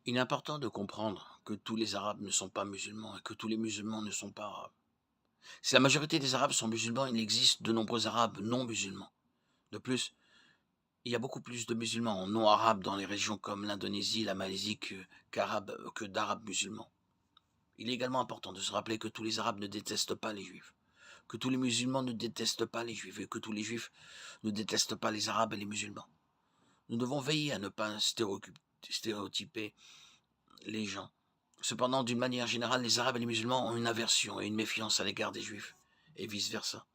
Il est important de comprendre que tous les Arabes ne sont pas musulmans et que tous les musulmans ne sont pas arabes. Si la majorité des Arabes sont musulmans, il existe de nombreux Arabes non musulmans. De plus, il y a beaucoup plus de musulmans non arabes dans les régions comme l'Indonésie, la Malaisie que d'Arabes musulmans. Il est également important de se rappeler que tous les Arabes ne détestent pas les Juifs, que tous les musulmans ne détestent pas les Juifs et que tous les Juifs ne détestent pas les Arabes et les musulmans. Nous devons veiller à ne pas stéréotyper les gens. Cependant, d'une manière générale, les Arabes et les musulmans ont une aversion et une méfiance à l'égard des Juifs, et vice-versa.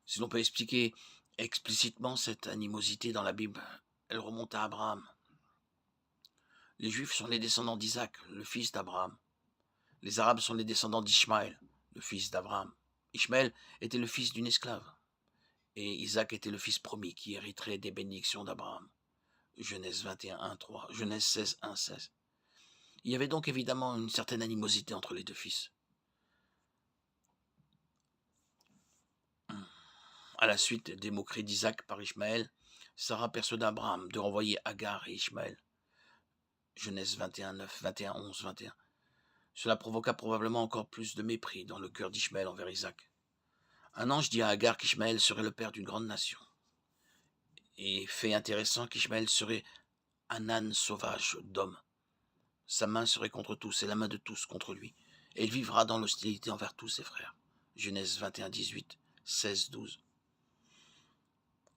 Si l'on peut expliquer explicitement cette animosité dans la Bible, elle remonte à Abraham. Les Juifs sont les descendants d'Isaac, le fils d'Abraham. Les Arabes sont les descendants d'Ishmaël, le fils d'Abraham. Ishmaël était le fils d'une esclave, et Isaac était le fils promis qui hériterait des bénédictions d'Abraham. Genèse 21, 1, 3, Genèse 16, 1, 16. Il y avait donc évidemment une certaine animosité entre les deux fils. À la suite des moqueries d'Isaac par Ishmaël, Sarah persuada Abraham de renvoyer Agar et Ishmaël. Genèse 21, 9, 21, 11, 21. Cela provoqua probablement encore plus de mépris dans le cœur d'Ishmaël envers Isaac. Un ange dit à Agar qu'Ishmaël serait le père d'une grande nation. Et fait intéressant qu'Ishmaël serait un âne sauvage d'homme. Sa main serait contre tous et la main de tous contre lui. Et il vivra dans l'hostilité envers tous ses frères. Genèse 21, 18, 16, 12.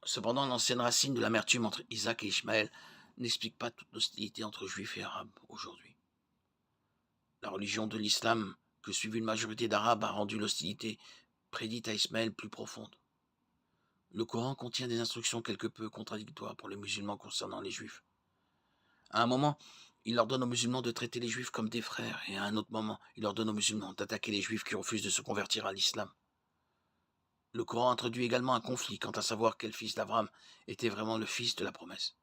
Cependant, l'ancienne racine de l'amertume entre Isaac et Ishmaël n'explique pas toute l'hostilité entre juifs et arabes aujourd'hui. La religion de l'islam que suivit une majorité d'arabes a rendu l'hostilité prédite à Ismaël plus profonde. Le Coran contient des instructions quelque peu contradictoires pour les musulmans concernant les juifs. À un moment, il ordonne aux musulmans de traiter les juifs comme des frères, et à un autre moment, il ordonne aux musulmans d'attaquer les juifs qui refusent de se convertir à l'islam. Le Coran introduit également un conflit quant à savoir quel fils d'Abraham était vraiment le fils de la promesse.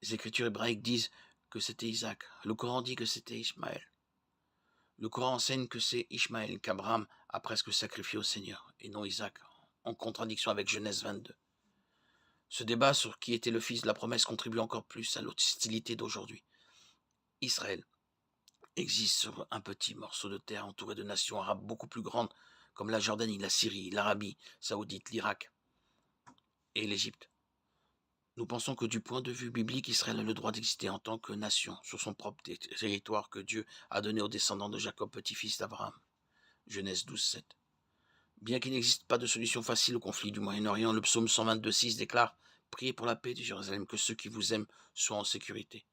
Les écritures hébraïques disent que c'était Isaac. Le Coran dit que c'était Ishmaël. Le Coran enseigne que c'est Ishmaël qu'Abraham a presque sacrifié au Seigneur, et non Isaac, en contradiction avec Genèse 22. Ce débat sur qui était le fils de la promesse contribue encore plus à l'hostilité d'aujourd'hui. Israël existe sur un petit morceau de terre entouré de nations arabes beaucoup plus grandes comme la Jordanie, la Syrie, l'Arabie saoudite, l'Irak et l'Égypte. Nous pensons que du point de vue biblique, Israël a le droit d'exister en tant que nation sur son propre territoire que Dieu a donné aux descendants de Jacob, petit-fils d'Abraham. Genèse 12, 7. Bien qu'il n'existe pas de solution facile au conflit du Moyen-Orient, le psaume 122, 6 déclare « Priez pour la paix de Jérusalem, que ceux qui vous aiment soient en sécurité. »